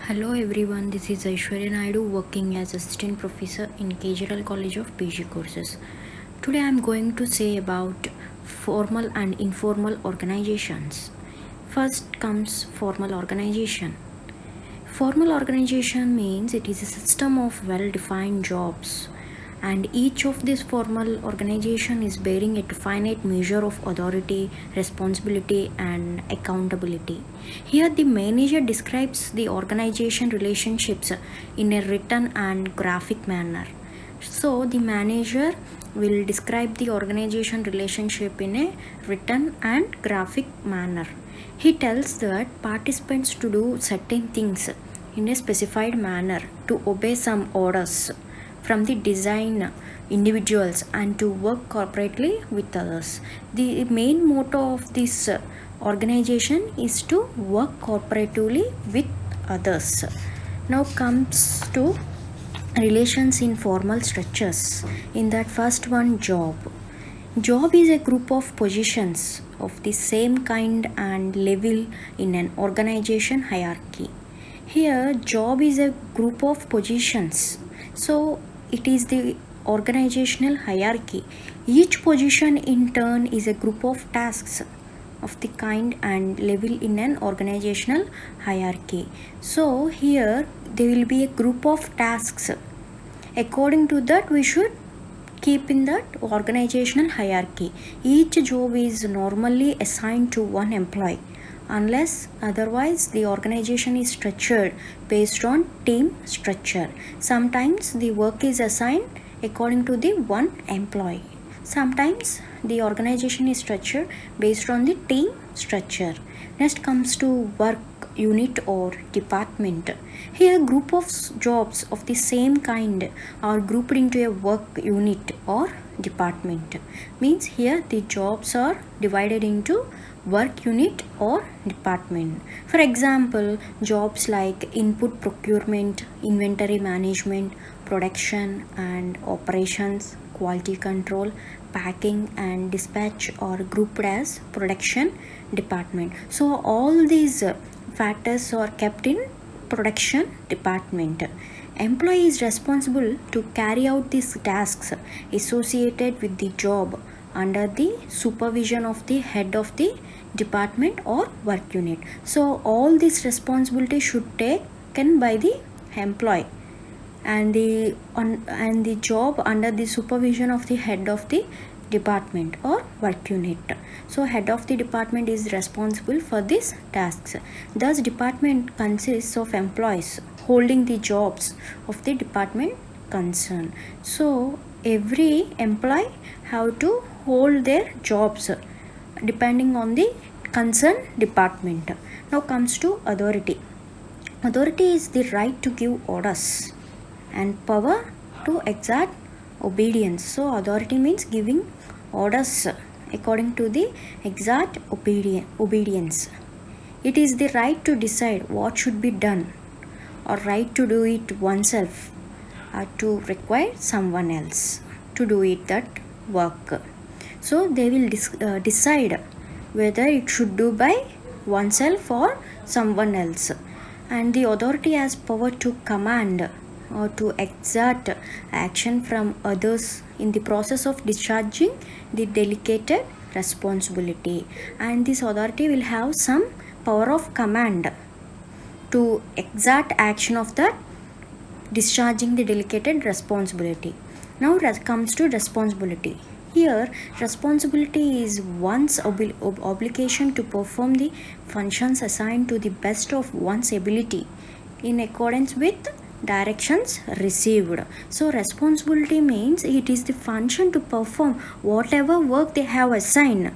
Hello everyone, this is ISWARYA working as Assistant Professor in KGRL College of PG courses. Today I am going to say about formal and informal organizations. First comes formal organization. Formal organization means it is a system of well-defined jobs, and each of this formal organization is bearing a definite measure of authority, responsibility and accountability. Here the manager describes the organization relationships in a written and graphic manner. So the manager will describe the organization relationship in a written and graphic manner. He tells that participants to do certain things in a specified manner, to obey some orders from the design individuals and to work corporately with others. The main motto of this organization is to work cooperatively with others. Now comes to relations in formal structures. In that first one, job. Job is a group of positions of the same kind and level in an organization hierarchy. Here job is a group of positions, so it is the organizational hierarchy. Each position in turn is a group of tasks of the kind and level in an organizational hierarchy. So here there will be a group of tasks. According to that, we should keep in that organizational hierarchy. Each job is normally assigned to one employee, unless otherwise the organization is structured based on team structure. Sometimes the work is assigned according to the one employee. Sometimes the organization is structured based on the team structure. Next comes to work unit or department. Here group of jobs of the same kind are grouped into a work unit or department. Means here the jobs are divided into work unit or department. For example, jobs like input procurement, inventory management, production and operations, quality control, packing and dispatch are grouped as production department. So all these factors are kept in production department. Employee is responsible to carry out these tasks associated with the job under the supervision of the head of the department or work unit. So all this responsibility should taken by the employee, and the job under the supervision of the head of the department or work unit. So head of the department is responsible for these tasks. Thus department consists of employees holding the jobs of the department concerned. So every employee have to hold their jobs depending on the concerned department. Now comes to authority. Authority is the right to give orders and power to exact obedience. So authority means giving orders according to the exact obedience. It is the right to decide what should be done, or right to do it oneself, or to require someone else to do it that work. So they will decide whether it should do by oneself or someone else. And the authority has power to command or to exert action from others in the process of discharging the delegated responsibility. And this authority will have some power of command to exert action of that discharging the delegated responsibility. Now comes to responsibility. Here responsibility is one's obligation to perform the functions assigned to the best of one's ability in accordance with directions received. So responsibility means it is the function to perform whatever work they have assigned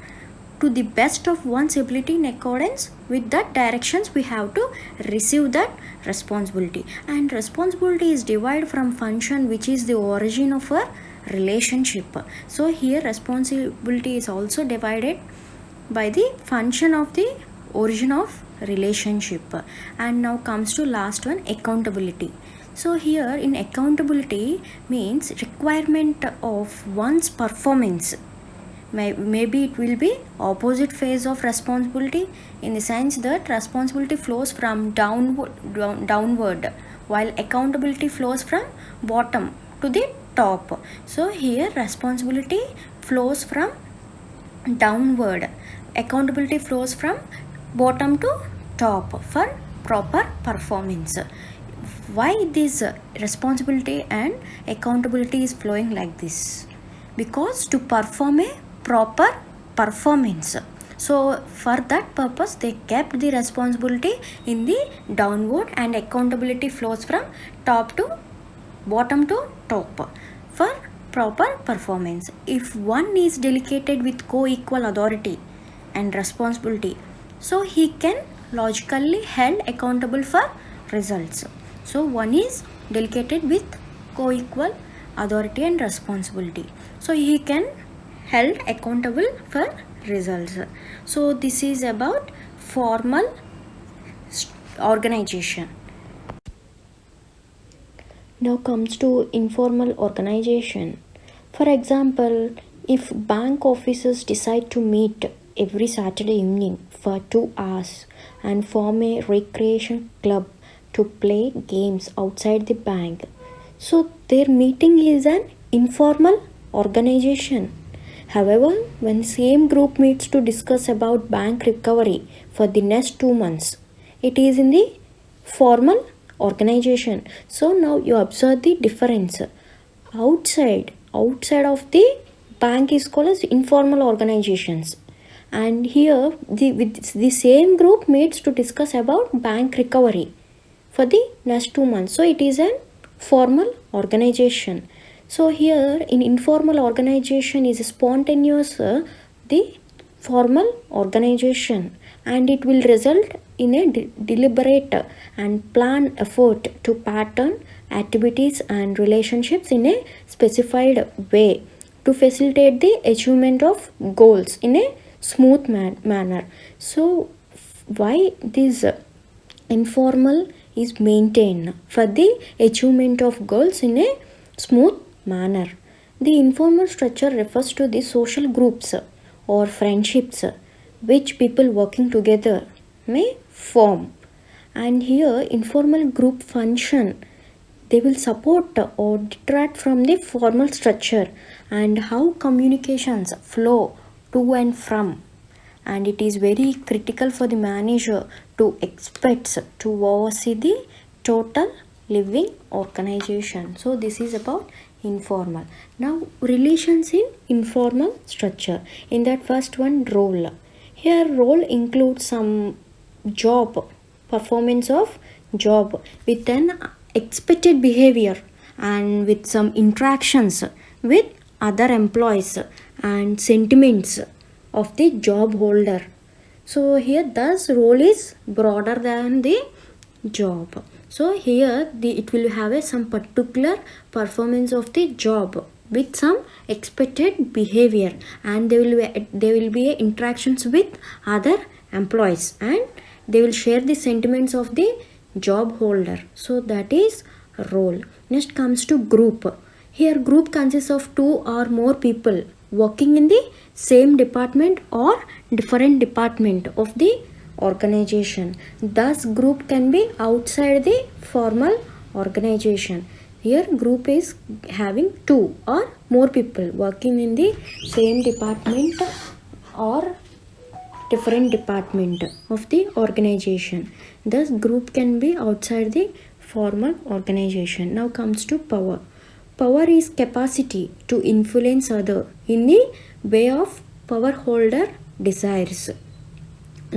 to the best of one's ability in accordance with that directions we have to receive that responsibility. And responsibility is derived from function, which is the origin of a relationship. So here responsibility is also divided by the function of the origin of relationship. And now comes to last one, accountability. So here in accountability means requirement of one's performance maybe it will be opposite phase of responsibility, in the sense that responsibility flows from downward, while accountability flows from bottom to the top. So here responsibility flows from downward, accountability flows from bottom to top for proper performance. Why this responsibility and accountability is flowing like this? Because to perform a proper performance, so for that purpose they kept the responsibility in the downward and accountability flows from top to bottom to top for proper performance. If one is delegated with co-equal authority and responsibility, so he can logically held accountable for results. So one is delegated with co-equal authority and responsibility, so he can held accountable for results. So this is about formal organization. Now comes to informal organization. For example, if bank officers decide to meet every Saturday evening for 2 hours and form a recreation club to play games outside the bank, so their meeting is an informal organization. However, when same group meets to discuss about bank recovery for the next 2 months, it is in the formal organization. So now you observe the difference. Outside of the bank is called as informal organizations, and here the same group meets to discuss about bank recovery for the next 2 months, so it is an formal organization. So here in informal organization is spontaneous, the formal organization, and it will result in a deliberate and planned effort to pattern activities and relationships in a specified way to facilitate the achievement of goals in a smooth manner. So why this informal is maintained? For the achievement of goals in a smooth manner. The informal structure refers to the social groups or friendships which people working together may form, and here informal group function, they will support or detract from the formal structure and how communications flow to and from, and it is very critical for the manager to expect to oversee the total living organization. So this is about informal. Now relations in informal structure. In that first one, role. Here role includes some job, performance of job with an expected behavior and with some interactions with other employees and sentiments of the job holder. So here thus role is broader than the job. So here it will have some particular performance of the job with some expected behavior, and there will be interactions with other employees, and they will share the sentiments of the job holder. So that is role. Next comes to group. Here group consists of 2 or more people working in the same department or different department of the organization. Thus group can be outside the formal organization. Here group is having 2 or more people working in the same department or different department of the organization. Thus group can be outside the formal organization. Now comes to power. Power is capacity to influence other in the way of power holder desires.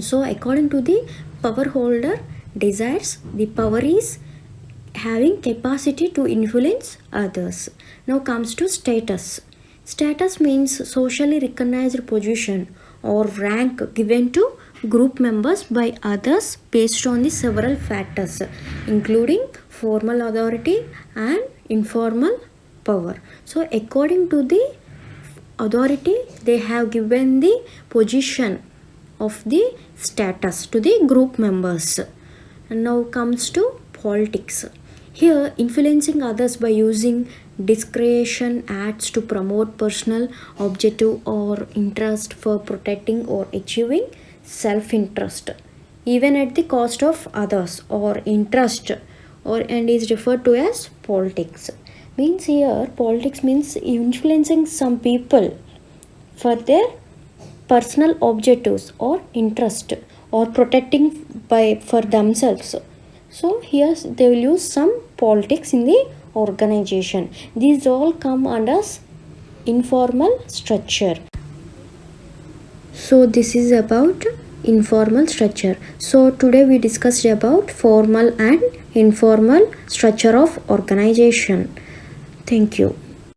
So according to the power holder desires, the power is having capacity to influence others. Now comes to status. Status means socially recognized position or rank given to group members by others based on the several factors, including formal authority and informal power. So according to the authority, they have given the position of the status to the group members. And now comes to politics. Here, influencing others by using discretion acts to promote personal objective or interest for protecting or achieving self-interest, even at the cost of others or interest, or and is referred to as politics. Means here, politics means influencing some people for their personal objectives or interest or protecting by for themselves. So here they will use some politics in the organization. These all come under informal structure. So this is about informal structure. So today we discussed about formal and informal structure of organization. Thank you.